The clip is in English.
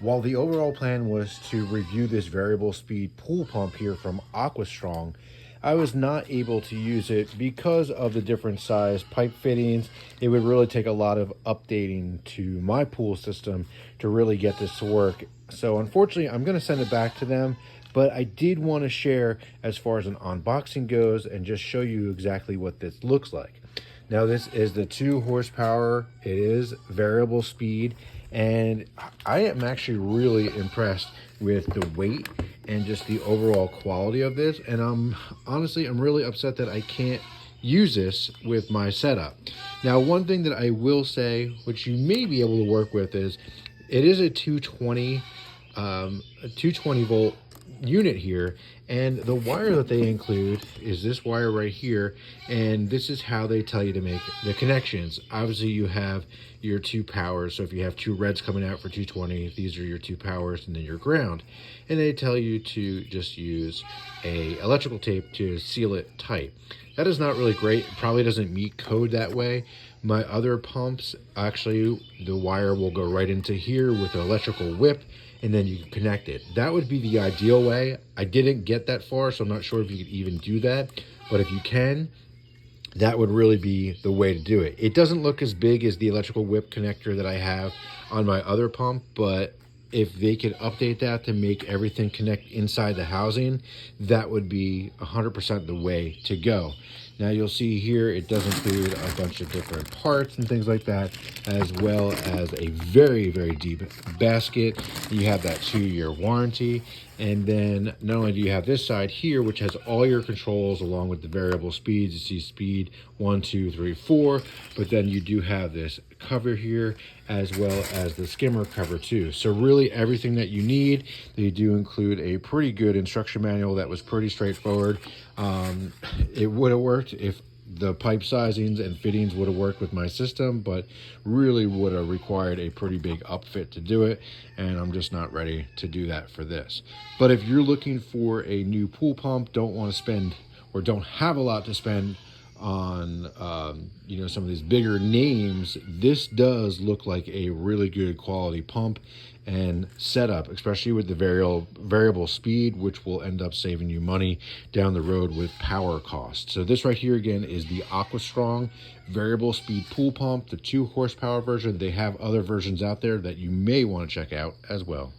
While the overall plan was to review this variable speed pool pump here from AquaStrong, I was not able to use it because of the different size pipe fittings. It would really take a lot of updating to my pool system to really get this to work. So unfortunately, I'm going to send it back to them, but I did want to share as far as an unboxing goes and just show you exactly what this looks like. Now this is the 2 horsepower, it is variable speed, and I am actually really impressed with the weight and just the overall quality of this. And I'm really upset that I can't use this with my setup. Now, one thing that I will say, which you may be able to work with, is it is a 220 volt unit here, and the wire that they include is this wire right here, and this is how they tell you to make the connections. Obviously you have your 2 powers, so if you have 2 reds coming out for 220, these are your 2 powers and then your ground, and they tell you to just use a electrical tape to seal it tight. That is not really great. It probably doesn't meet code that way. My other pumps, actually the wire will go right into here with an electrical whip, and then you can connect it. That would be the ideal way. I didn't get that far, so I'm not sure if you could even do that. But if you can, that would really be the way to do it. It doesn't look as big as the electrical whip connector that I have on my other pump, but if they could update that to make everything connect inside the housing, that would be 100% the way to go. Now you'll see here, it does include a bunch of different parts and things like that, as well as a very, very deep basket. You have that 2-year warranty. And then not only do you have this side here, which has all your controls along with the variable speeds. You see speed 1, 2, 3, 4, but then you do have this cover here as well as the skimmer cover too. So really everything that you need. They do include a pretty good instruction manual that was pretty straightforward. It would have worked if the pipe sizings and fittings would have worked with my system, but really would have required a pretty big upfit to do it, and I'm just not ready to do that for this. But if you're looking for a new pool pump, don't want to spend or don't have a lot to spend on some of these bigger names, this does look like a really good quality pump and setup, especially with the variable speed, which will end up saving you money down the road with power costs. So this right here again is the AquaStrong variable speed pool pump, the 2 horsepower version. They have other versions out there that you may want to check out as well.